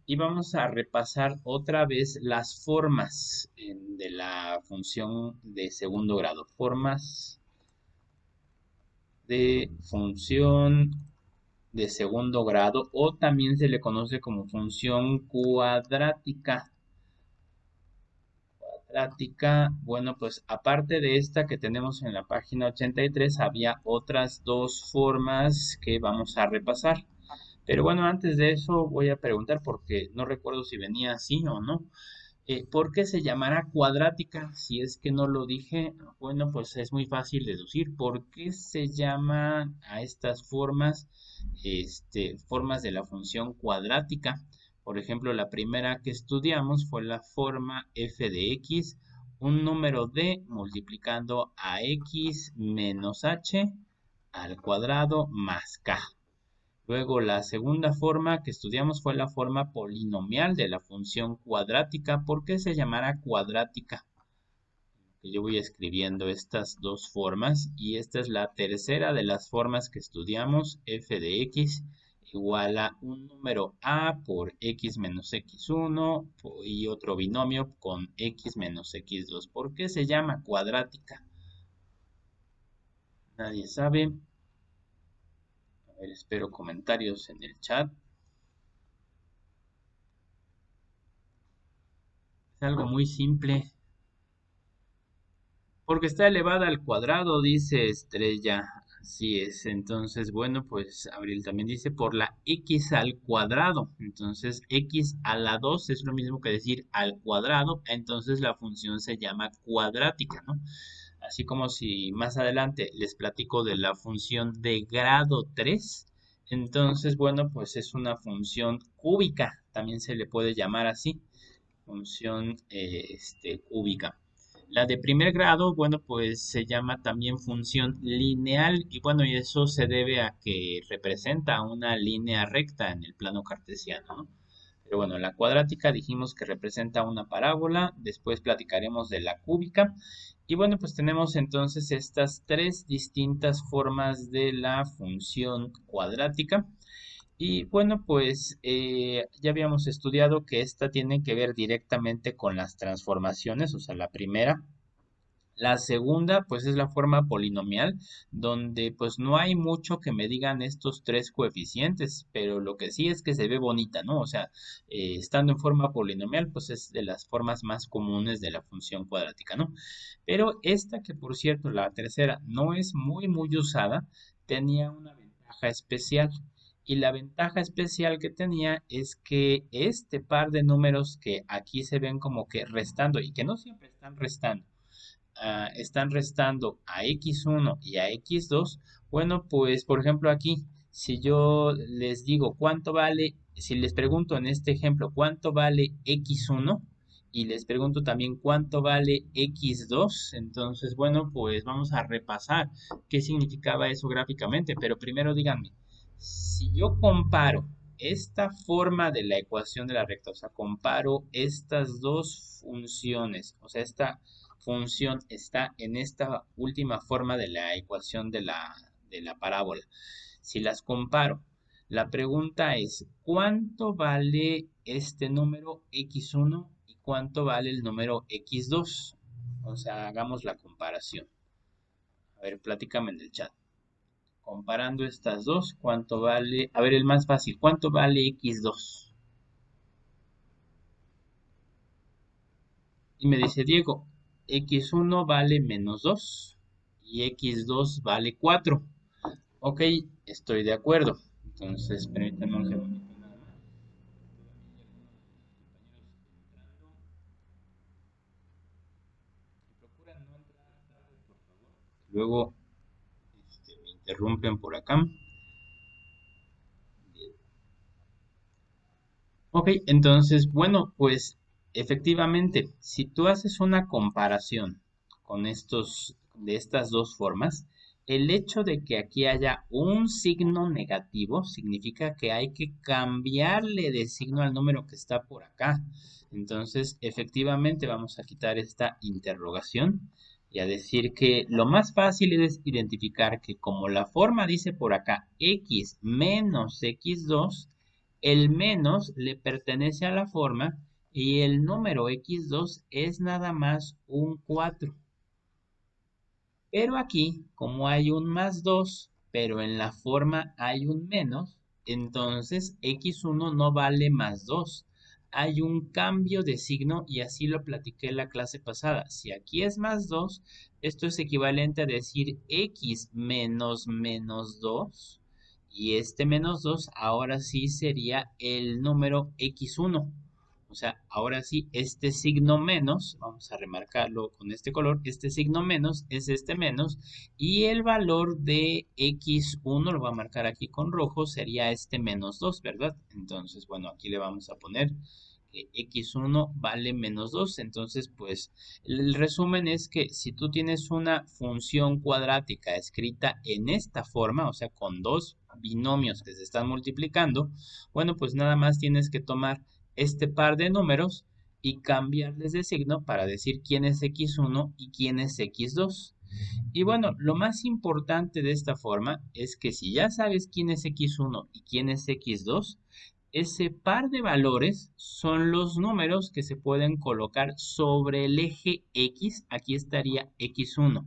y vamos a repasar otra vez las formas de la función de segundo grado. Formas de función de segundo grado o también se le conoce como función cuadrática. Bueno, pues aparte de esta que tenemos en la página 83, había otras dos formas que vamos a repasar. Pero bueno, antes de eso voy a preguntar porque no recuerdo si venía así o no. ¿Por qué se llamará cuadrática? Si es que no lo dije, bueno, pues es muy fácil deducir. ¿Por qué se llaman a estas formas, formas de la función cuadrática? Por ejemplo, la primera que estudiamos fue la forma f de x, un número d multiplicando a x menos h al cuadrado más k. Luego, la segunda forma que estudiamos fue la forma polinomial de la función cuadrática. ¿Por qué se llamará cuadrática? Yo voy escribiendo estas dos formas y esta es la tercera de las formas que estudiamos. F de x igual a un número a por x menos x1 y otro binomio con x menos x2. ¿Por qué se llama cuadrática? Nadie sabe. A ver, espero comentarios en el chat. Es algo muy simple. Porque está elevada al cuadrado, dice Estrella. Así es. Entonces, bueno, pues Abril también dice por la x al cuadrado. Entonces, x a la 2 es lo mismo que decir al cuadrado. Entonces, la función se llama cuadrática, ¿no? Así como si más adelante les platico de la función de grado 3. Entonces, bueno, pues es una función cúbica. También se le puede llamar así. Función cúbica. La de primer grado, bueno, pues se llama también función lineal y bueno, y eso se debe a que representa una línea recta en el plano cartesiano, ¿no? Pero bueno, la cuadrática dijimos que representa una parábola, después platicaremos de la cúbica y bueno, pues tenemos entonces estas tres distintas formas de la función cuadrática. Y bueno, pues ya habíamos estudiado que esta tiene que ver directamente con las transformaciones, o sea, la primera. La segunda, pues es la forma polinomial, donde pues no hay mucho que me digan estos tres coeficientes, pero lo que sí es que se ve bonita, ¿no? O sea, estando en forma polinomial, pues es de las formas más comunes de la función cuadrática, ¿no? Pero esta que por cierto, la tercera, no es muy usada, tenía una ventaja especial. Y la ventaja especial que tenía es que este par de números que aquí se ven como que restando y que no siempre están restando a x1 y a x2, bueno, pues por ejemplo aquí, si yo les digo cuánto vale, si les pregunto en este ejemplo cuánto vale x1 y les pregunto también cuánto vale x2, entonces bueno, pues vamos a repasar qué significaba eso gráficamente, pero primero díganme, si yo comparo esta forma de la ecuación de la recta, o sea, comparo estas dos funciones, o sea, esta función está en esta última forma de la ecuación de la parábola. Si las comparo, la pregunta es, ¿cuánto vale este número x1 y cuánto vale el número x2? O sea, hagamos la comparación. A ver, platícame en el chat. Comparando estas dos, ¿cuánto vale? A ver, el más fácil, ¿cuánto vale x2? Y me dice Diego, x1 vale menos 2 y x2 vale 4. Ok, estoy de acuerdo. Entonces, permítanme un segundito nada más. Procuran no entrar tarde, por favor. Luego me interrumpen por acá. Ok, entonces, bueno, pues efectivamente, si tú haces una comparación con de estas dos formas, el hecho de que aquí haya un signo negativo significa que hay que cambiarle de signo al número que está por acá. Entonces, efectivamente, vamos a quitar esta interrogación y a decir que lo más fácil es identificar que como la forma dice por acá x menos x2, El menos le pertenece a la forma y el número x2 es nada más un 4. Pero aquí, como hay un más 2, pero en la forma hay un menos, entonces x1 no vale más 2. Hay un cambio de signo y así lo platiqué en la clase pasada. Si aquí es más 2, esto es equivalente a decir x menos menos 2. Y este menos 2 ahora sí sería el número x1. O sea, ahora sí, este signo menos, vamos a remarcarlo con este color, este signo menos es este menos y el valor de x1, lo voy a marcar aquí con rojo, sería este menos 2, ¿verdad? Entonces, bueno, aquí le vamos a poner que x1 vale menos 2. Entonces, pues, el resumen es que si tú tienes una función cuadrática escrita en esta forma, o sea, con dos binomios que se están multiplicando, bueno, pues nada más tienes que tomar este par de números y cambiarles de signo para decir quién es x1 y quién es x2. Y bueno, lo más importante de esta forma es que si ya sabes quién es x1 y quién es x2, ese par de valores son los números que se pueden colocar sobre el eje x. Aquí estaría x1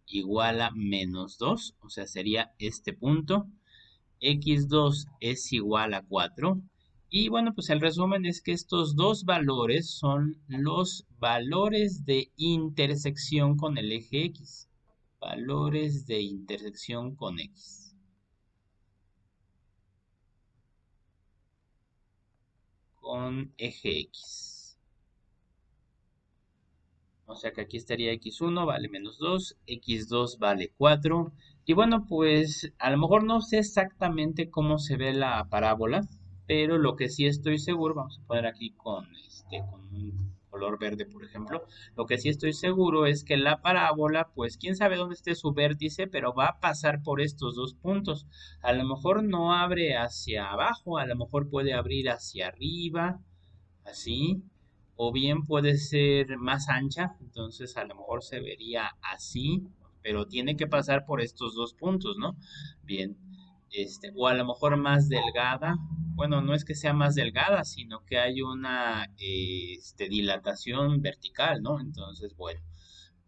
igual a menos 2, o sea, sería este punto. X2 es igual a 4. Y bueno, pues el resumen es que estos dos valores son los valores de intersección con el eje X. Valores de intersección con X. Con eje X. O sea que aquí estaría x1 vale menos 2, x2 vale 4. Y bueno, pues a lo mejor no sé exactamente cómo se ve la parábola, pero lo que sí estoy seguro, vamos a poner aquí con un color verde, por ejemplo. Lo que sí estoy seguro es que la parábola, pues quién sabe dónde esté su vértice, pero va a pasar por estos dos puntos. A lo mejor no abre hacia abajo, a lo mejor puede abrir hacia arriba, así, o bien puede ser más ancha, entonces a lo mejor se vería así, pero tiene que pasar por estos dos puntos, ¿no? Bien, o a lo mejor más delgada, bueno, no es que sea más delgada, sino que hay una, dilatación vertical, ¿no? Entonces, bueno.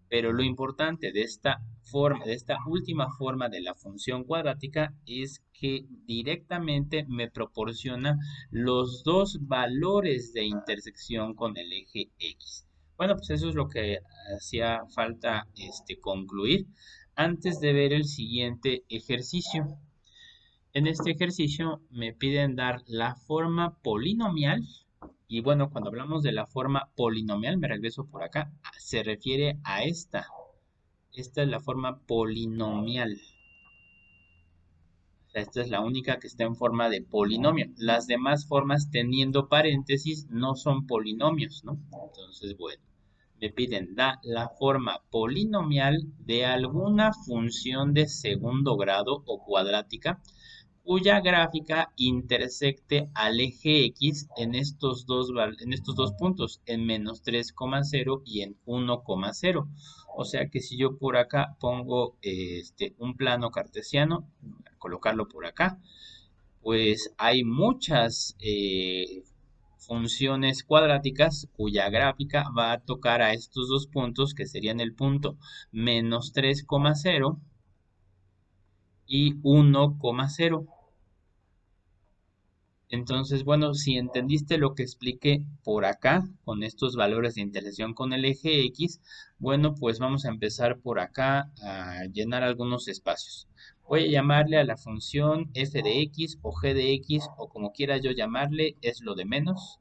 Pero lo importante de esta forma, de esta última forma de la función cuadrática es que directamente me proporciona los dos valores de intersección con el eje X. Bueno, pues eso es lo que hacía falta concluir antes de ver el siguiente ejercicio. En este ejercicio me piden dar la forma polinomial y bueno, cuando hablamos de la forma polinomial, me regreso por acá, se refiere a esta. Esta es la forma polinomial. O sea, esta es la única que está en forma de polinomio. Las demás formas teniendo paréntesis no son polinomios, ¿no? Entonces, bueno, me piden la forma polinomial de alguna función de segundo grado o cuadrática cuya gráfica intersecte al eje X en estos dos puntos, en menos 3,0 y en 1,0. O sea que si yo por acá pongo un plano cartesiano, colocarlo por acá, pues hay muchas funciones cuadráticas cuya gráfica va a tocar a estos dos puntos que serían el punto menos 3,0 y 1,0. Entonces, bueno, si entendiste lo que expliqué por acá con estos valores de intersección con el eje X, bueno, pues vamos a empezar por acá a llenar algunos espacios. Voy a llamarle a la función f de x o g de x o como quiera yo llamarle, es lo de menos.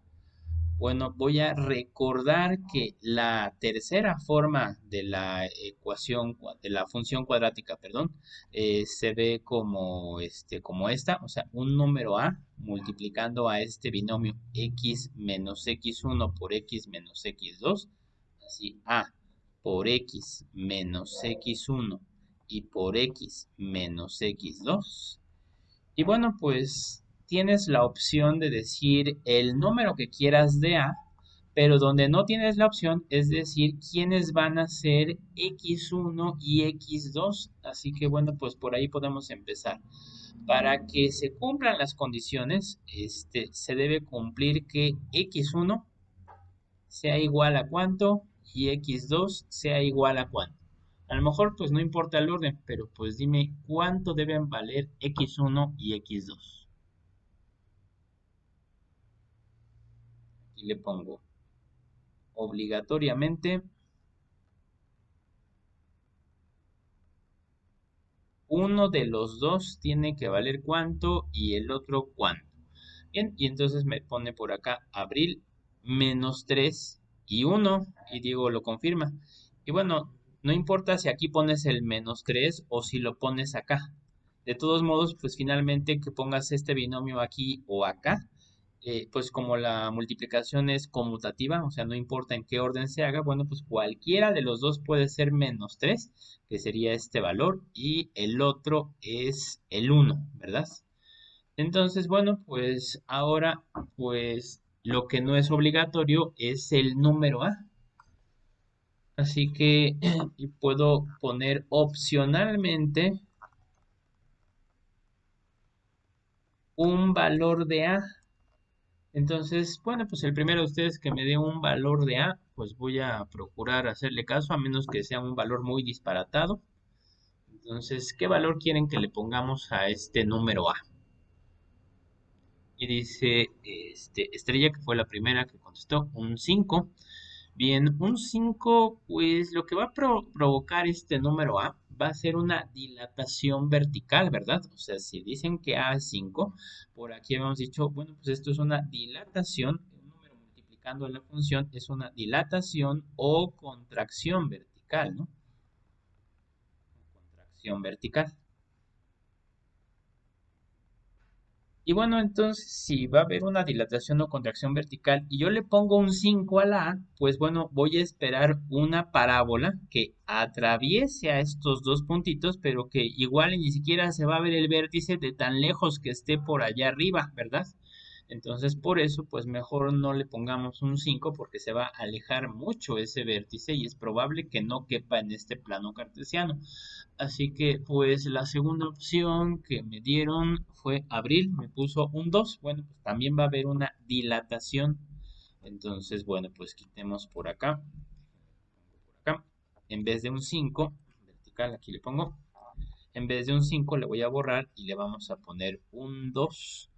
Bueno, voy a recordar que la tercera forma de la ecuación, de la función cuadrática, perdón, se ve como esta, o sea, un número a multiplicando a este binomio x menos x1 por x menos x2, así a por x menos x1 y por x menos x2. Y bueno, pues tienes la opción de decir el número que quieras de A, pero donde no tienes la opción es decir quiénes van a ser x1 y x2. Así que bueno, pues por ahí podemos empezar. Para que se cumplan las condiciones, se debe cumplir que x1 sea igual a cuánto y x2 sea igual a cuánto. A lo mejor pues no importa el orden, pero pues dime cuánto deben valer x1 y x2. Aquí le pongo obligatoriamente uno de los dos tiene que valer cuánto y el otro cuánto. Bien, y entonces me pone por acá abril menos 3 y 1 y digo lo confirma. Y bueno, no importa si aquí pones el menos 3 o si lo pones acá. De todos modos, pues finalmente que pongas este binomio aquí o acá, pues como la multiplicación es conmutativa, o sea, no importa en qué orden se haga, bueno, pues cualquiera de los dos puede ser menos 3, que sería este valor, y el otro es el 1, ¿verdad? Entonces, bueno, pues ahora, pues lo que no es obligatorio es el número A. Así que y puedo poner opcionalmente un valor de A. Entonces, bueno, pues el primero de ustedes que me dé un valor de A, pues voy a procurar hacerle caso, a menos que sea un valor muy disparatado. Entonces, ¿qué valor quieren que le pongamos a este número A? Y dice, Estrella, que fue la primera que contestó, un 5. Bien, un 5, pues lo que va a provocar este número A va a ser una dilatación vertical, ¿verdad? O sea, si dicen que A es 5, por aquí habíamos dicho, bueno, pues esto es una dilatación, un número multiplicando la función es una dilatación o contracción vertical, ¿no? Contracción vertical. Y bueno, entonces si va a haber una dilatación o contracción vertical y yo le pongo un 5 a la A, pues bueno, voy a esperar una parábola que atraviese a estos dos puntitos, pero que igual ni siquiera se va a ver el vértice de tan lejos que esté por allá arriba, ¿verdad? Entonces por eso, pues mejor no le pongamos un 5 porque se va a alejar mucho ese vértice y es probable que no quepa en este plano cartesiano. Así que pues la segunda opción que me dieron fue abril, me puso un 2. Bueno, pues también va a haber una dilatación. Entonces, bueno, pues quitemos por acá. En vez de un 5 vertical, aquí le pongo. En vez de un 5 le voy a borrar y le vamos a poner un 2.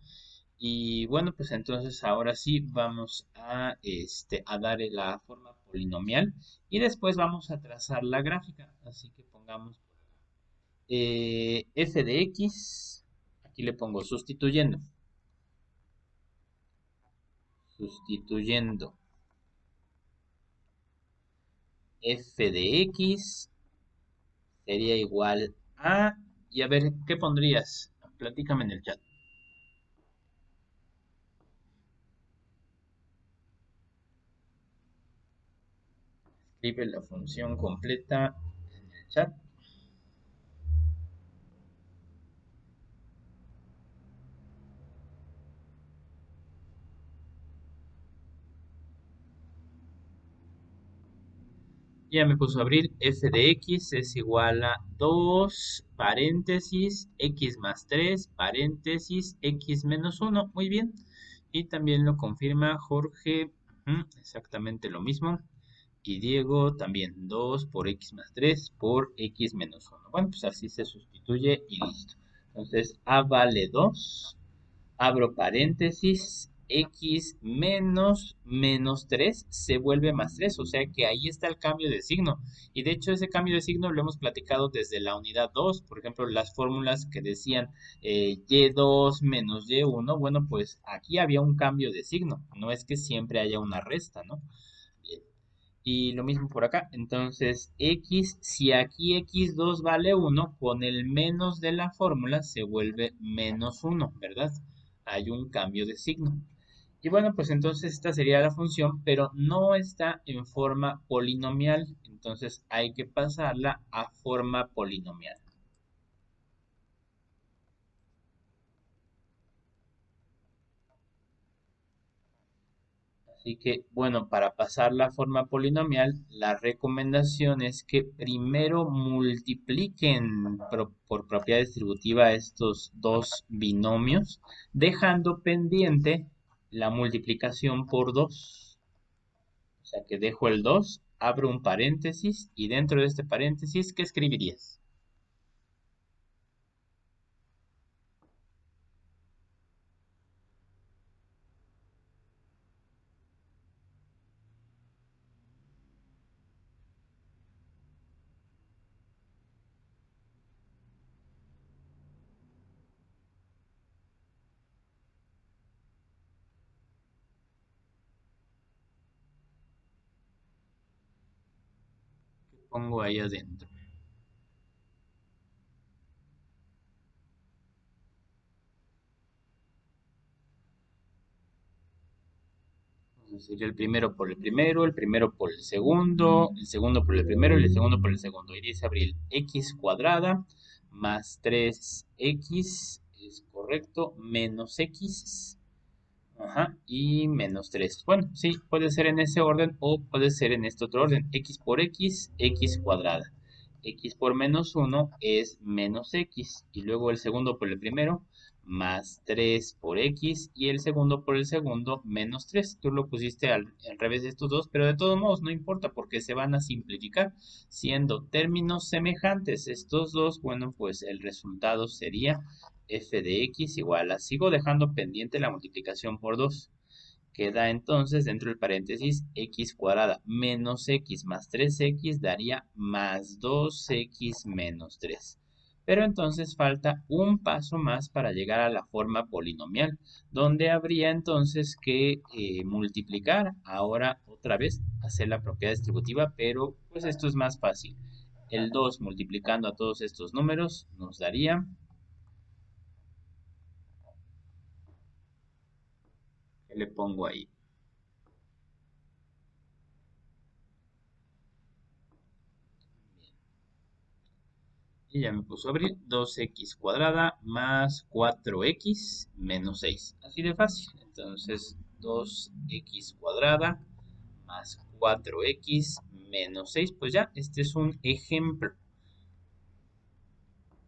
Y bueno, pues entonces ahora sí vamos a dar la forma polinomial y después vamos a trazar la gráfica. Así que pongamos f de x, aquí le pongo sustituyendo f de x sería igual a, y a ver, ¿qué pondrías? Platícame en el chat. Escribe la función completa en el chat. Ya me puso a abrir, f de x es igual a 2 paréntesis, x más 3 paréntesis, x menos 1. Muy bien. Y también lo confirma Jorge, exactamente lo mismo. Y Diego también, 2 por x más 3 por x menos 1. Bueno, pues así se sustituye y listo. Entonces, a vale 2, abro paréntesis, x menos 3 se vuelve más 3, o sea que ahí está el cambio de signo. Y de hecho ese cambio de signo lo hemos platicado desde la unidad 2, por ejemplo, las fórmulas que decían y2 menos y1, bueno, pues aquí había un cambio de signo, no es que siempre haya una resta, ¿no? Bien. Y lo mismo por acá. Entonces, x, si aquí x2 vale 1, con el menos de la fórmula se vuelve menos 1, ¿verdad? Hay un cambio de signo. Y bueno, pues entonces esta sería la función, pero no está en forma polinomial. Entonces hay que pasarla a forma polinomial. Así que, bueno, para pasar la forma polinomial, la recomendación es que primero multipliquen por propiedad distributiva estos dos binomios, dejando pendiente la multiplicación por 2. O sea que dejo el 2, abro un paréntesis y dentro de este paréntesis, ¿qué escribirías? ¿Qué pongo ahí adentro? Entonces sería el primero por el segundo por el primero y el segundo por el segundo. Y dice Abril, x cuadrada más 3x, es correcto, menos x, ajá, y menos 3. Bueno, sí, puede ser en ese orden o puede ser en este otro orden. X por x, x cuadrada. X por menos uno es menos x. Y luego el segundo por el primero, más 3 por x. Y el segundo por el segundo, menos 3. Tú lo pusiste al revés de estos dos, pero de todos modos no importa porque se van a simplificar. Siendo términos semejantes estos dos, bueno, pues el resultado sería f de x igual a, sigo dejando pendiente la multiplicación por 2. Queda entonces dentro del paréntesis x cuadrada menos x más 3x daría más 2x menos 3. Pero entonces falta un paso más para llegar a la forma polinomial, donde habría entonces que multiplicar, ahora otra vez hacer la propiedad distributiva, pero pues esto es más fácil. El 2 multiplicando a todos estos números nos daría, ¿qué le pongo ahí? Y ya me puso a abrir 2x cuadrada más 4x menos 6. Así de fácil. Entonces 2x cuadrada más 4x menos 6. Pues ya, este es un ejemplo.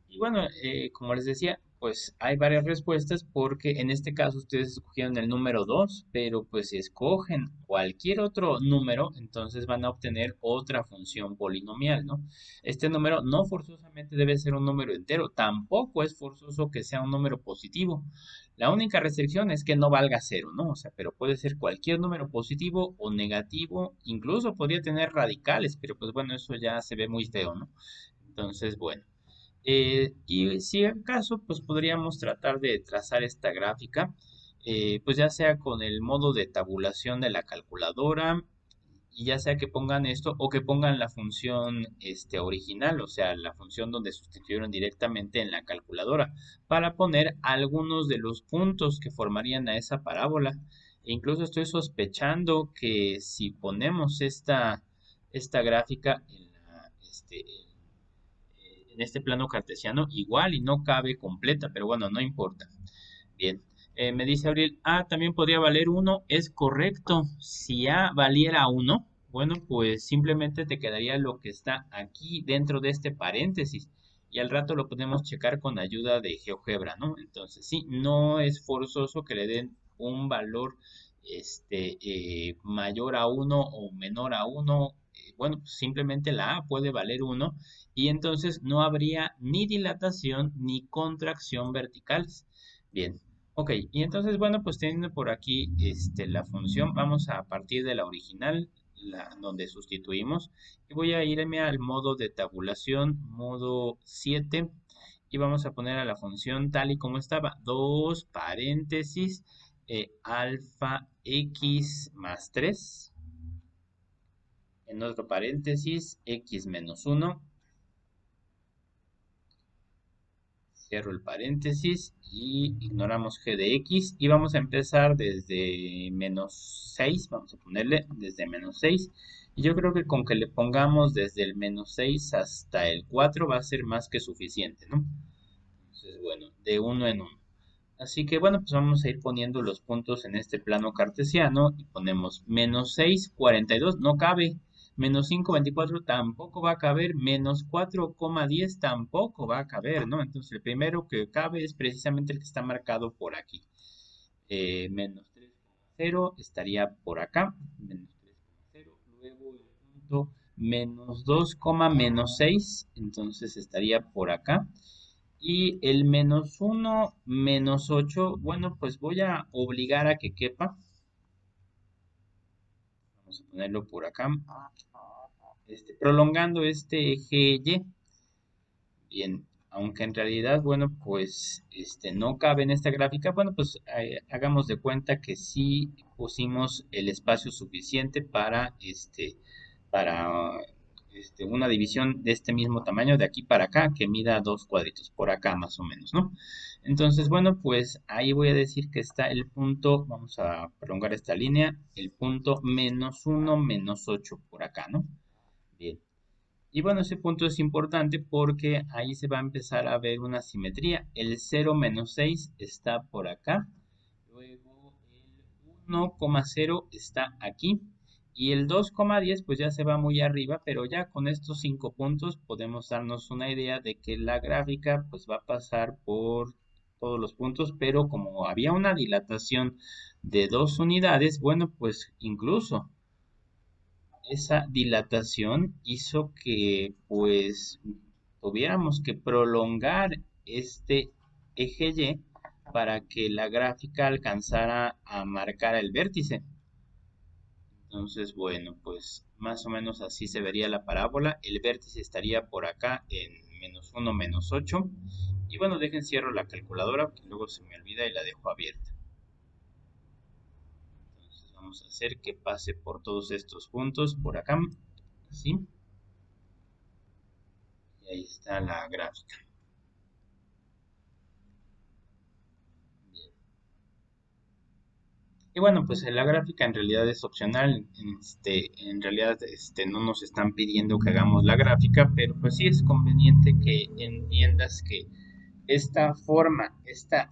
Y bueno, como les decía, pues hay varias respuestas porque en este caso ustedes escogieron el número 2, pero pues si escogen cualquier otro número, entonces van a obtener otra función polinomial, ¿no? Este número no forzosamente debe ser un número entero, tampoco es forzoso que sea un número positivo. La única restricción es que no valga cero, ¿no? O sea, pero puede ser cualquier número positivo o negativo, incluso podría tener radicales, pero pues bueno, eso ya se ve muy feo, ¿no? Entonces, bueno. Y si acaso, pues podríamos tratar de trazar esta gráfica, pues ya sea con el modo de tabulación de la calculadora, y ya sea que pongan esto o que pongan la función original, o sea, la función donde sustituyeron directamente en la calculadora, para poner algunos de los puntos que formarían a esa parábola. E incluso estoy sospechando que si ponemos esta gráfica en este plano cartesiano, igual y no cabe completa, pero bueno, no importa. Bien, me dice Abril, A también podría valer uno, es correcto. Si A valiera uno, bueno, pues simplemente te quedaría lo que está aquí dentro de este paréntesis. Y al rato lo podemos checar con ayuda de GeoGebra, ¿no? Entonces, sí, no es forzoso que le den un valor mayor a uno o menor a uno. Bueno, pues simplemente la A puede valer uno y entonces no habría ni dilatación ni contracción verticales. Bien, ok, y entonces, bueno, pues teniendo por aquí la función, vamos a partir de la original, donde sustituimos, y voy a irme al modo de tabulación, modo 7, y vamos a poner a la función tal y como estaba, 2 paréntesis, alfa x más 3, en otro paréntesis, x menos 1. Cierro el paréntesis y ignoramos g de x y vamos a empezar desde menos 6, vamos a ponerle desde menos 6. Y yo creo que con que le pongamos desde el menos 6 hasta el 4 va a ser más que suficiente, ¿no? Entonces, bueno, de uno en uno. Así que bueno, pues vamos a ir poniendo los puntos en este plano cartesiano y ponemos menos 6, 42, no cabe. Menos 5, 24 tampoco va a caber. Menos 4,10 tampoco va a caber, ¿no? Entonces el primero que cabe es precisamente el que está marcado por aquí. Menos 3,0 estaría por acá. Menos 3,0. Luego el punto menos 2, menos 6. Entonces estaría por acá. Y el menos 1, menos 8, bueno, pues voy a obligar a que quepa. Vamos a ponerlo por acá. Prolongando este eje Y. Bien, aunque en realidad, bueno, pues no cabe en esta gráfica, bueno, pues hagamos de cuenta que sí pusimos el espacio suficiente para una división de este mismo tamaño de aquí para acá, que mida 2 cuadritos, por acá más o menos, ¿no? Entonces, bueno, pues ahí voy a decir que está el punto, vamos a prolongar esta línea, el punto menos 1, menos 8 por acá, ¿no? Bien. Y bueno, ese punto es importante porque ahí se va a empezar a ver una simetría. El 0 menos 6 está por acá. Luego el 1,0 está aquí. Y el 2,10 pues ya se va muy arriba, pero ya con estos 5 puntos podemos darnos una idea de que la gráfica pues va a pasar por todos los puntos, pero como había una dilatación de 2 unidades, bueno, pues incluso esa dilatación hizo que pues tuviéramos que prolongar este eje Y para que la gráfica alcanzara a marcar el vértice. Entonces, bueno, pues más o menos así se vería la parábola. El vértice estaría por acá en menos 1, menos 8. Y bueno, dejen cierro la calculadora, que luego se me olvida y la dejo abierta. Entonces vamos a hacer que pase por todos estos puntos por acá. Así. Y ahí está la gráfica. Bien. Y bueno, pues la gráfica en realidad es opcional. En realidad no nos están pidiendo que hagamos la gráfica, pero pues sí es conveniente que entiendas que esta forma, esta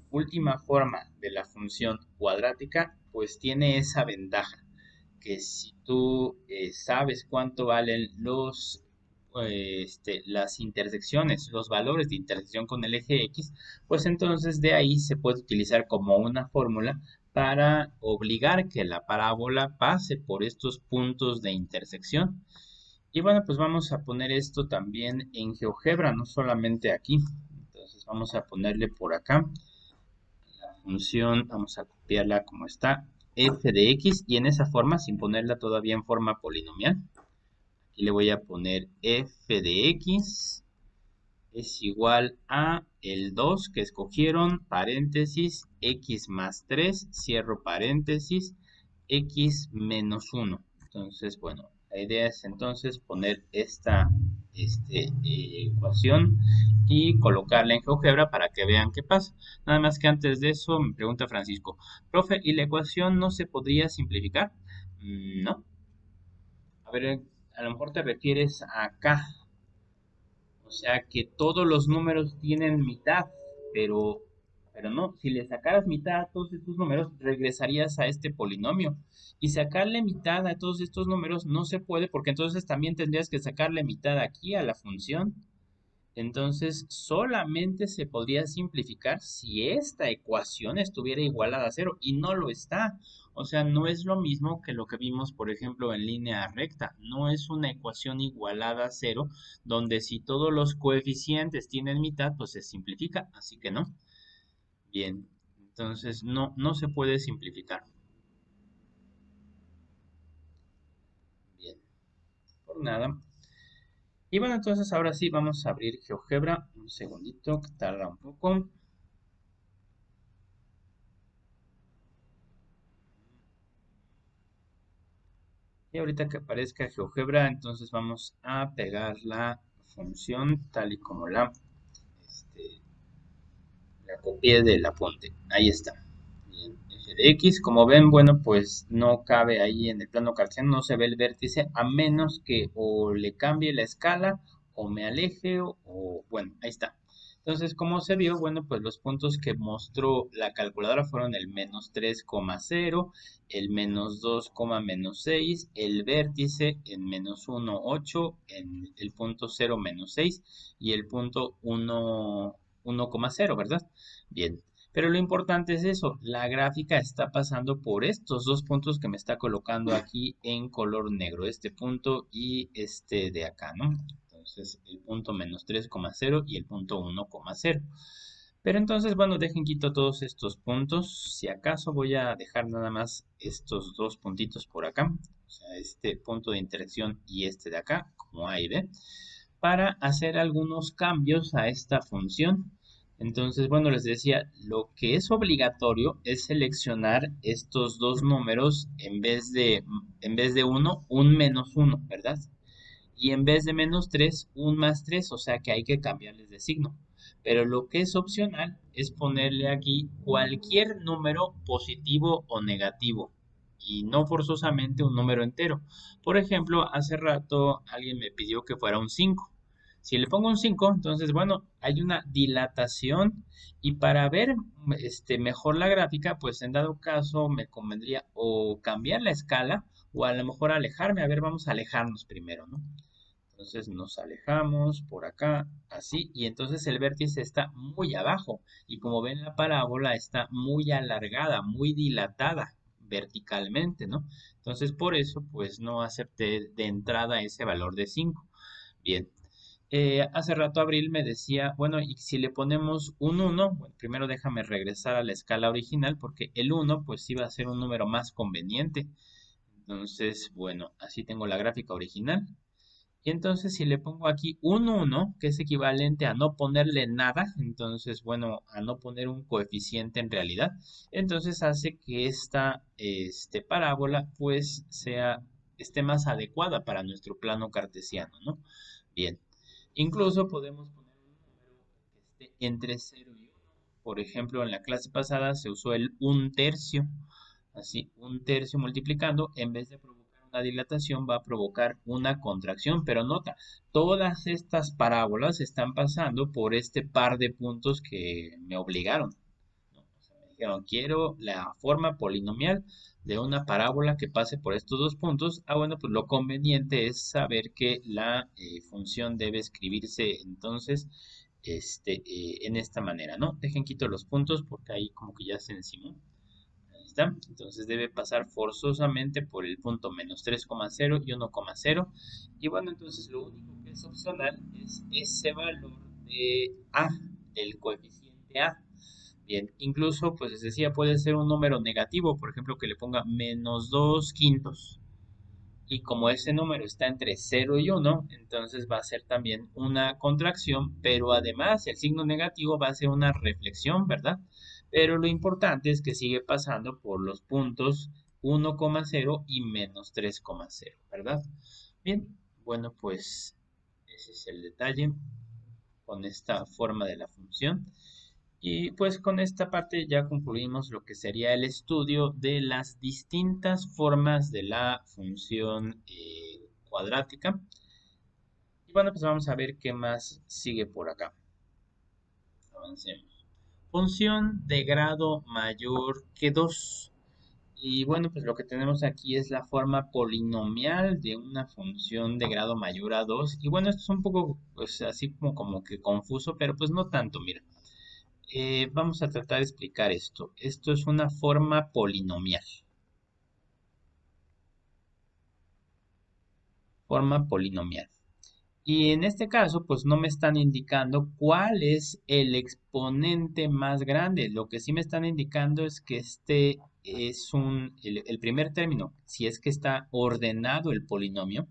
última forma de la función cuadrática, pues tiene esa ventaja, que si tú sabes cuánto valen las intersecciones, los valores de intersección con el eje X, pues entonces de ahí se puede utilizar como una fórmula para obligar que la parábola pase por estos puntos de intersección. Y bueno, pues vamos a poner esto también en GeoGebra, no solamente aquí. Entonces vamos a ponerle por acá la función, vamos a copiarla como está, f de x, y en esa forma, sin ponerla todavía en forma polinomial, aquí le voy a poner f de x es igual a el 2 que escogieron, paréntesis, x más 3, cierro paréntesis, x menos 1. Entonces, bueno, la idea es entonces poner esta ecuación y colocarla en GeoGebra para que vean qué pasa. Nada más que antes de eso, me pregunta Francisco, profe, ¿y la ecuación no se podría simplificar? No. A ver, a lo mejor te refieres a acá, o sea que todos los números tienen mitad, pero, pero no, si le sacaras mitad a todos estos números, regresarías a este polinomio. Y sacarle mitad a todos estos números no se puede porque entonces también tendrías que sacarle mitad aquí a la función. Entonces, solamente se podría simplificar si esta ecuación estuviera igualada a cero y no lo está. O sea, no es lo mismo que lo que vimos, por ejemplo, en línea recta. No es una ecuación igualada a cero, donde si todos los coeficientes tienen mitad, pues se simplifica. Así que no. Bien, entonces no se puede simplificar. Bien, por nada. Y bueno, entonces ahora sí vamos a abrir GeoGebra. Un segundito, que tarda un poco. Y ahorita que aparezca GeoGebra, entonces vamos a pegar la función tal y como este, la copié del apunte. Ahí está. Bien, f de x, como ven, bueno, pues no cabe ahí en el plano cartesiano, no se ve el vértice, a menos que o le cambie la escala, o me aleje, bueno, ahí está. Entonces, como se vio, bueno, pues los puntos que mostró la calculadora fueron el menos 3,0, el menos 2, menos 6, el vértice en menos 1, 8, en el punto 0, menos 6 y el punto 1, 1,0, ¿verdad? Bien. Pero lo importante es eso, la gráfica está pasando por estos dos puntos que me está colocando aquí en color negro, este punto y este de acá, ¿no? Entonces el punto menos 3,0 y el punto 1,0. Pero entonces, bueno, dejen quito todos estos puntos. Si acaso voy a dejar nada más estos dos puntitos por acá, o sea, este punto de interacción y este de acá, como A y B, para hacer algunos cambios a esta función. Entonces, bueno, les decía, lo que es obligatorio es seleccionar estos dos números en vez de uno, un menos uno, ¿verdad? Y en vez de menos 3 un más 3, o sea que hay que cambiarles de signo. Pero lo que es opcional es ponerle aquí cualquier número positivo o negativo y no forzosamente un número entero. Por ejemplo, hace rato alguien me pidió que fuera un 5. Si le pongo un 5, entonces, bueno, hay una dilatación y para ver mejor la gráfica, pues en dado caso me convendría o cambiar la escala o a lo mejor alejarme. A ver, vamos a alejarnos primero, ¿no? Entonces nos alejamos por acá, así, y entonces el vértice está muy abajo. Y como ven, la parábola está muy alargada, muy dilatada verticalmente, ¿no? Entonces por eso, pues no acepté de entrada ese valor de 5. Bien. Hace rato Abril me decía, bueno, y si le ponemos un uno, bueno, primero déjame regresar a la escala original porque el uno pues iba a ser un número más conveniente. Entonces, bueno, así tengo la gráfica original. Y entonces si le pongo aquí un uno, que es equivalente a no ponerle nada, entonces, bueno, a no poner un coeficiente en realidad, entonces hace que esta parábola pues esté más adecuada para nuestro plano cartesiano, ¿no? Bien, incluso podemos poner un número que esté entre 0 y 1. Por ejemplo, en la clase pasada se usó el un tercio. Así, un tercio multiplicando, en vez de provocar una dilatación, va a provocar una contracción. Pero nota, todas estas parábolas están pasando por este par de puntos que me obligaron, ¿no? O sea, me dijeron, quiero la forma polinomial de una parábola que pase por estos dos puntos. Ah, bueno, pues lo conveniente es saber que la función debe escribirse entonces en esta manera, ¿no? Dejen quito los puntos porque ahí como que ya se encimó. Ahí está. Entonces debe pasar forzosamente por el punto menos 3,0 y 1,0. Y bueno, entonces lo único que es opcional es ese valor de A, del coeficiente A. Bien, incluso, pues les decía, puede ser un número negativo, por ejemplo, que le ponga menos 2 quintos. Y como ese número está entre 0 y 1, entonces va a ser también una contracción, pero además el signo negativo va a ser una reflexión, ¿verdad? Pero lo importante es que sigue pasando por los puntos 1,0 y menos 3,0, ¿verdad? Bien, bueno, pues ese es el detalle con esta forma de la función. Y pues con esta parte ya concluimos lo que sería el estudio de las distintas formas de la función cuadrática. Y bueno, pues vamos a ver qué más sigue por acá. Avancemos. Función de grado mayor que 2. Y bueno, pues lo que tenemos aquí es la forma polinomial de una función de grado mayor a 2. Y bueno, esto es un poco, pues así como que confuso, pero pues no tanto, mira. Vamos a tratar de explicar esto. Esto es una forma polinomial. Forma polinomial. Y en este caso, pues no me están indicando cuál es el exponente más grande. Lo que sí me están indicando es que este es el primer término, si es que está ordenado el polinomio,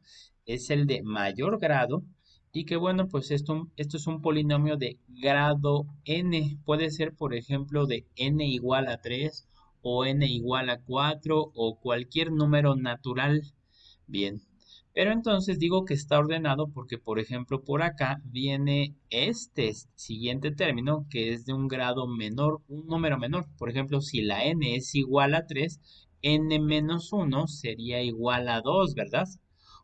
es el de mayor grado. Y que bueno, pues esto es un polinomio de grado n. Puede ser, por ejemplo, de n igual a 3 o n igual a 4 o cualquier número natural. Bien, pero entonces digo que está ordenado porque, por ejemplo, por acá viene este siguiente término que es de un grado menor, un número menor. Por ejemplo, si la n es igual a 3, n menos 1 sería igual a 2, ¿verdad?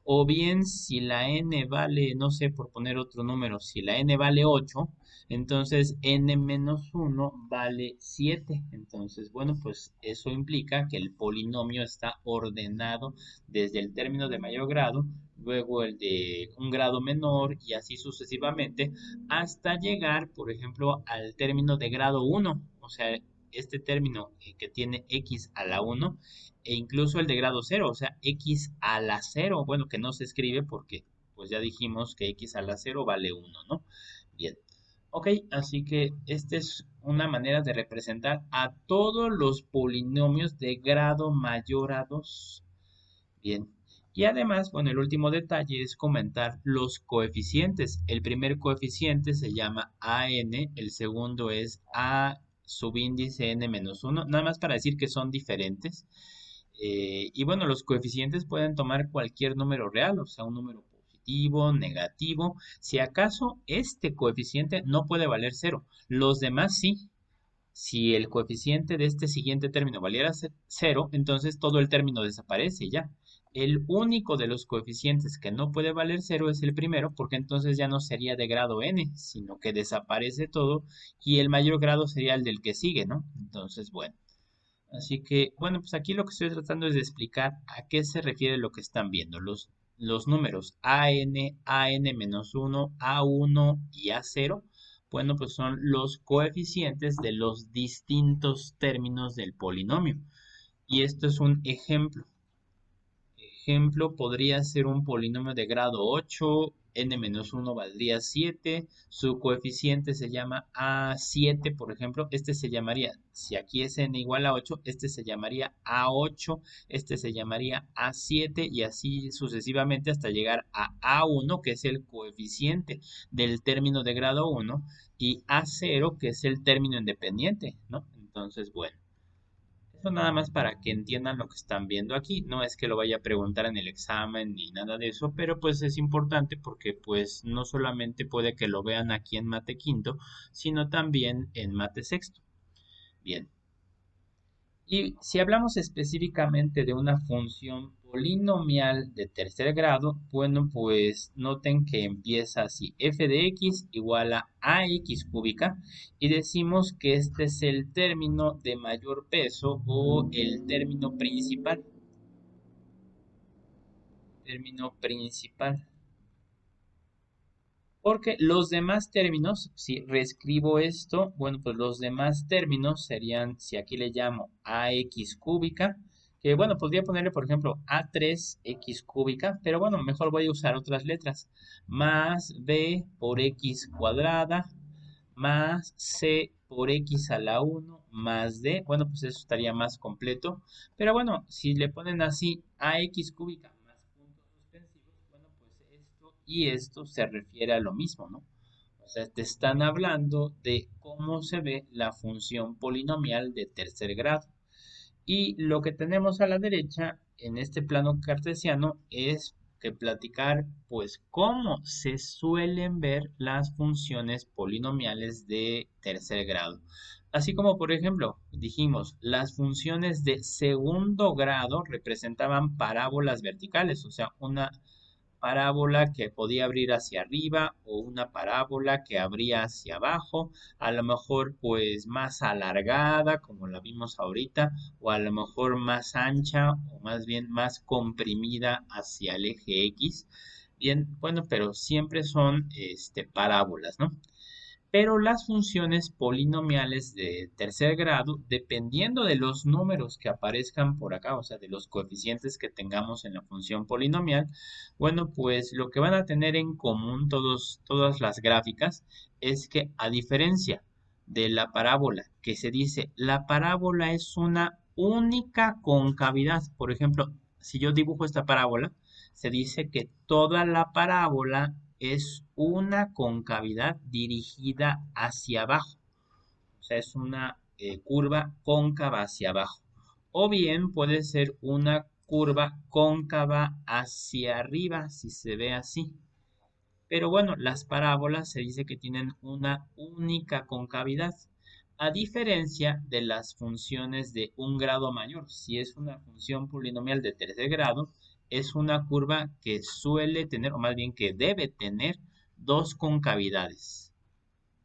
O bien si la n vale, no sé, por poner otro número, si la n vale 8, entonces n menos 1 vale 7. Entonces, bueno, pues eso implica que el polinomio está ordenado desde el término de mayor grado, luego el de un grado menor y así sucesivamente, hasta llegar, por ejemplo, al término de grado 1. O sea, este término que tiene x a la 1 e incluso el de grado 0, o sea, x a la 0, bueno, que no se escribe porque pues ya dijimos que x a la 0 vale 1, ¿no? Bien. Ok, así que esta es una manera de representar a todos los polinomios de grado mayor a 2. Bien. Y además, bueno, el último detalle es comentar los coeficientes. El primer coeficiente se llama AN, el segundo es A subíndice n menos 1, nada más para decir que son diferentes. Y bueno, los coeficientes pueden tomar cualquier número real, o sea, un número positivo, negativo. Si acaso este coeficiente no puede valer cero, los demás sí. Si el coeficiente de este siguiente término valiera cero, entonces todo el término desaparece ya. El único de los coeficientes que no puede valer cero es el primero, porque entonces ya no sería de grado n, sino que desaparece todo y el mayor grado sería el del que sigue, ¿no? Entonces, bueno. Así que, bueno, pues aquí lo que estoy tratando es de explicar a qué se refiere lo que están viendo. Los números AN, AN-1, A1 y A0, bueno, pues son los coeficientes de los distintos términos del polinomio. Y esto es un ejemplo. Ejemplo, podría ser un polinomio de grado 8, n-1 valdría 7, su coeficiente se llama A7, por ejemplo, este se llamaría, si aquí es n igual a 8, este se llamaría A8, este se llamaría A7 y así sucesivamente hasta llegar a A1, que es el coeficiente del término de grado 1, y A0, que es el término independiente, ¿no? Entonces, bueno. Eso nada más para que entiendan lo que están viendo aquí. No es que lo vaya a preguntar en el examen ni nada de eso, pero pues es importante porque pues no solamente puede que lo vean aquí en Mate Quinto, sino también en Mate Sexto. Bien. Y si hablamos específicamente de una función polinomial de tercer grado, bueno, pues noten que empieza así, f de x igual a ax cúbica, y decimos que este es el término de mayor peso o el término principal. Término principal. Porque los demás términos, si reescribo esto, bueno, pues los demás términos serían, si aquí le llamo ax cúbica, que bueno, podría ponerle, por ejemplo, a3x cúbica, pero bueno, mejor voy a usar otras letras. Más b por x cuadrada, más c por x a la 1, más d, bueno, pues eso estaría más completo. Pero bueno, si le ponen así ax cúbica más puntos suspensivos, bueno, pues esto y esto se refiere a lo mismo, ¿no? O sea, te están hablando de cómo se ve la función polinomial de tercer grado. Y lo que tenemos a la derecha en este plano cartesiano es que platicar, pues, cómo se suelen ver las funciones polinomiales de tercer grado. Así como, por ejemplo, dijimos, las funciones de segundo grado representaban parábolas verticales, o sea, una parábola que podía abrir hacia arriba o una parábola que abría hacia abajo, a lo mejor pues más alargada como la vimos ahorita o a lo mejor más ancha o más bien más comprimida hacia el eje X. Bien, bueno, pero siempre son parábolas, ¿no? Pero las funciones polinomiales de tercer grado, dependiendo de los números que aparezcan por acá, o sea, de los coeficientes que tengamos en la función polinomial, bueno, pues lo que van a tener en común todas las gráficas es que a diferencia de la parábola, que se dice, la parábola es una única concavidad, por ejemplo, si yo dibujo esta parábola, se dice que toda la parábola es una concavidad dirigida hacia abajo. O sea, es una curva cóncava hacia abajo. O bien puede ser una curva cóncava hacia arriba, si se ve así. Pero bueno, las parábolas se dice que tienen una única concavidad, a diferencia de las funciones de un grado mayor. Si es una función polinomial de tercer grado, es una curva que suele tener, o más bien que debe tener, dos concavidades.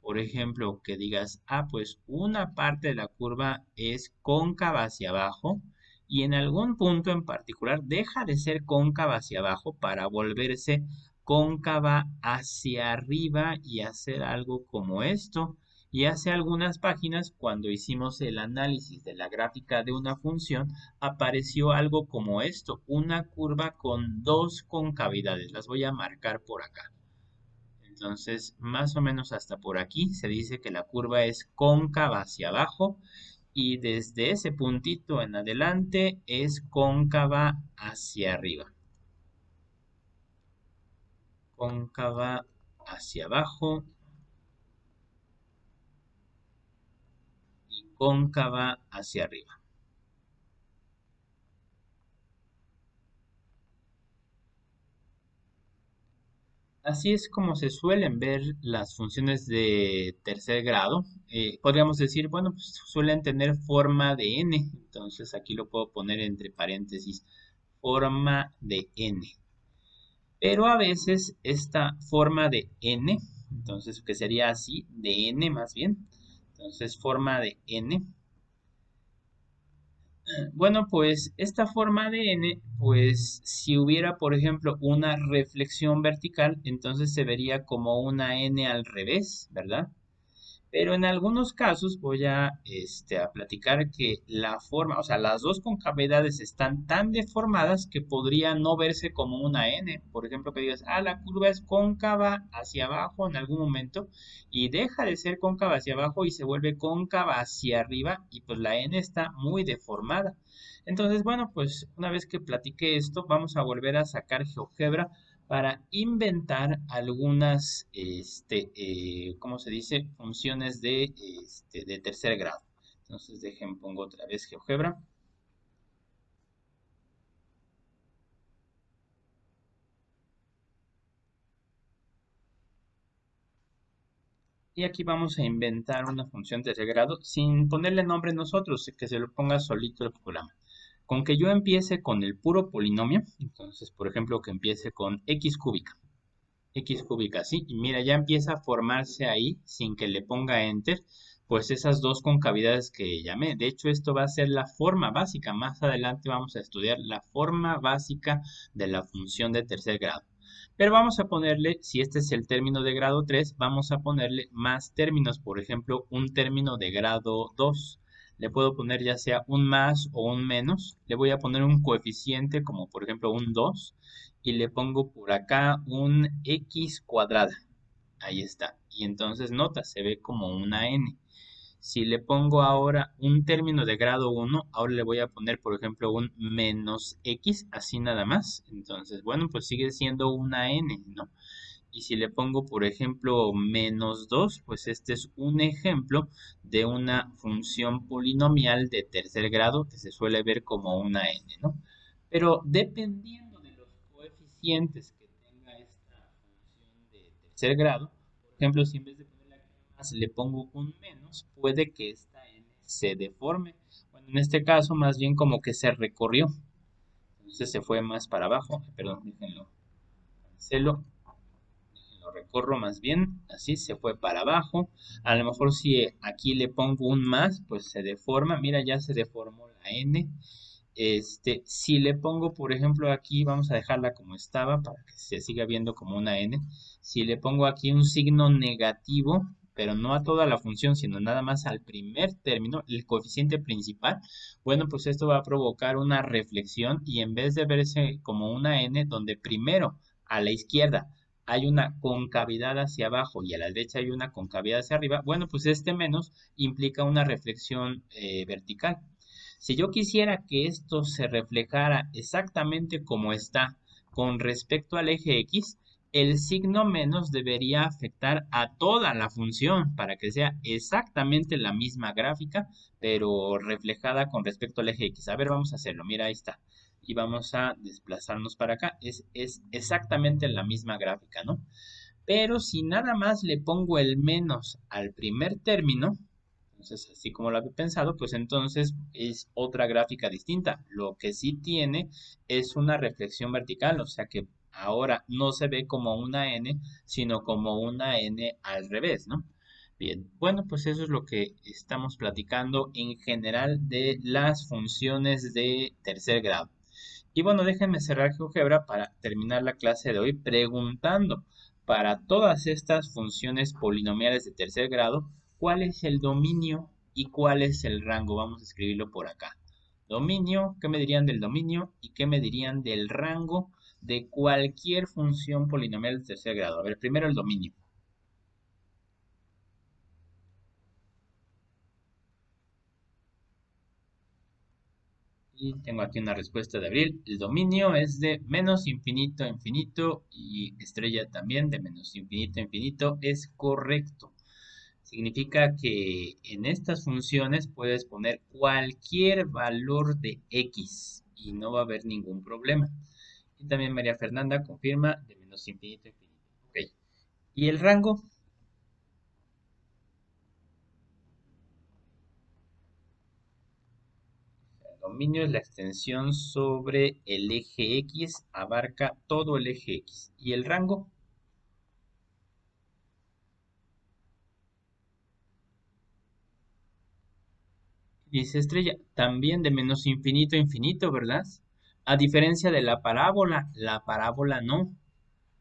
Por ejemplo, que digas, pues una parte de la curva es cóncava hacia abajo y en algún punto en particular deja de ser cóncava hacia abajo para volverse cóncava hacia arriba y hacer algo como esto. Y hace algunas páginas, cuando hicimos el análisis de la gráfica de una función, apareció algo como esto, una curva con dos concavidades. Las voy a marcar por acá. Entonces, más o menos hasta por aquí se dice que la curva es cóncava hacia abajo y desde ese puntito en adelante es cóncava hacia arriba. Cóncava hacia abajo y cóncava hacia arriba. Así es como se suelen ver las funciones de tercer grado. Podríamos decir, bueno, pues suelen tener forma de n. Entonces aquí lo puedo poner entre paréntesis, forma de n. Pero a veces esta forma de n, entonces que sería así, de n más bien, entonces forma de n. Bueno, pues esta forma de n, pues si hubiera, por ejemplo, una reflexión vertical, entonces se vería como una n al revés, ¿verdad? Pero en algunos casos voy a platicar que la forma, o sea, las dos concavidades están tan deformadas que podría no verse como una N. Por ejemplo, que digas, la curva es cóncava hacia abajo en algún momento y deja de ser cóncava hacia abajo y se vuelve cóncava hacia arriba y pues la N está muy deformada. Entonces, bueno, pues una vez que platiqué esto, vamos a volver a sacar GeoGebra para inventar algunas, ¿cómo se dice? Funciones de tercer grado. Entonces, pongo otra vez GeoGebra. Y aquí vamos a inventar una función de tercer grado sin ponerle nombre nosotros, que se lo ponga solito el programa. Con que yo empiece con el puro polinomio, entonces, por ejemplo, que empiece con x cúbica. X cúbica, ¿sí? Y mira, ya empieza a formarse ahí, sin que le ponga enter, pues esas dos concavidades que llamé. De hecho, esto va a ser la forma básica. Más adelante vamos a estudiar la forma básica de la función de tercer grado. Pero vamos a ponerle, si este es el término de grado 3, vamos a ponerle más términos. Por ejemplo, un término de grado 2. Le puedo poner ya sea un más o un menos. Le voy a poner un coeficiente como por ejemplo un 2 y le pongo por acá un x cuadrada. Ahí está. Y entonces nota, se ve como una n. Si le pongo ahora un término de grado 1, ahora le voy a poner, por ejemplo, un menos x, así nada más. Entonces, bueno, pues sigue siendo una n, ¿no? Y si le pongo, por ejemplo, menos 2, pues este es un ejemplo de una función polinomial de tercer grado que se suele ver como una n, ¿no? Pero dependiendo de los coeficientes que tenga esta función de tercer grado, por ejemplo, si en vez de ponerle aquí más le pongo un menos, puede que esta n se deforme. Bueno, en este caso, más bien como que se recorrió. Entonces se fue más para abajo. Perdón, déjenlo. Cancelo, lo recorro más bien, así se fue para abajo. A lo mejor si aquí le pongo un más, pues se deforma. Mira, ya se deformó la n. Si le pongo, por ejemplo, aquí, vamos a dejarla como estaba para que se siga viendo como una n. Si le pongo aquí un signo negativo, pero no a toda la función, sino nada más al primer término, el coeficiente principal, bueno, pues esto va a provocar una reflexión y en vez de verse como una n, donde primero a la izquierda hay una concavidad hacia abajo y a la derecha hay una concavidad hacia arriba, bueno, pues este menos implica una reflexión vertical. Si yo quisiera que esto se reflejara exactamente como está con respecto al eje X, el signo menos debería afectar a toda la función para que sea exactamente la misma gráfica, pero reflejada con respecto al eje X. A ver, vamos a hacerlo. Mira, ahí está. Y vamos a desplazarnos para acá. Es exactamente la misma gráfica, ¿no? Pero si nada más le pongo el menos al primer término, Entonces, así como lo había pensado, pues entonces es otra gráfica distinta. Lo que sí tiene es una reflexión vertical, o sea que ahora no se ve como una n, sino como una n al revés, ¿no? Bien, bueno, pues eso es lo que estamos platicando en general de las funciones de tercer grado. Y bueno, déjenme cerrar GeoGebra para terminar la clase de hoy preguntando para todas estas funciones polinomiales de tercer grado, ¿cuál es el dominio y cuál es el rango? Vamos a escribirlo por acá. Dominio, ¿qué me dirían del dominio y qué me dirían del rango de cualquier función polinomial de tercer grado? A ver, primero el dominio. Y tengo aquí una respuesta de Abril. El dominio es de menos infinito a infinito y estrella también de menos infinito a infinito. Es correcto. Significa que en estas funciones puedes poner cualquier valor de x y no va a haber ningún problema. Y también María Fernanda confirma de menos infinito a infinito. Ok. ¿Y el rango? El dominio es la extensión sobre el eje x, abarca todo el eje x. ¿Y el rango? Dice Estrella, también de menos infinito a infinito, ¿verdad? A diferencia de la parábola no.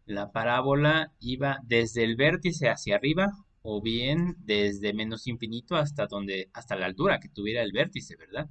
La parábola iba desde el vértice hacia arriba o bien desde menos infinito hasta donde, hasta la altura que tuviera el vértice, ¿verdad?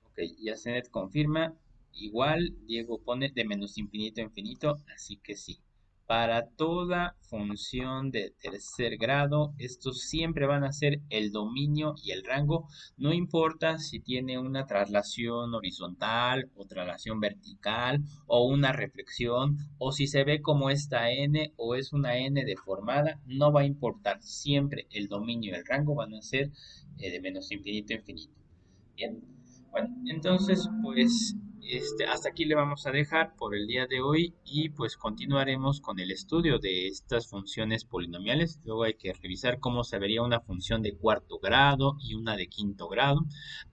Ok, ya Zenet confirma. Igual, Diego pone de menos infinito a infinito, así que sí. Para toda función de tercer grado, estos siempre van a ser el dominio y el rango. No importa si tiene una traslación horizontal o traslación vertical o una reflexión o si se ve como esta n o es una n deformada, no va a importar. Siempre el dominio y el rango van a ser de menos infinito a infinito. Bien. Bueno, entonces, pues, hasta aquí le vamos a dejar por el día de hoy y pues continuaremos con el estudio de estas funciones polinomiales. Luego hay que revisar cómo se vería una función de cuarto grado y una de quinto grado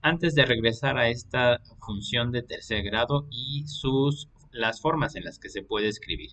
antes de regresar a esta función de tercer grado y las formas en las que se puede escribir.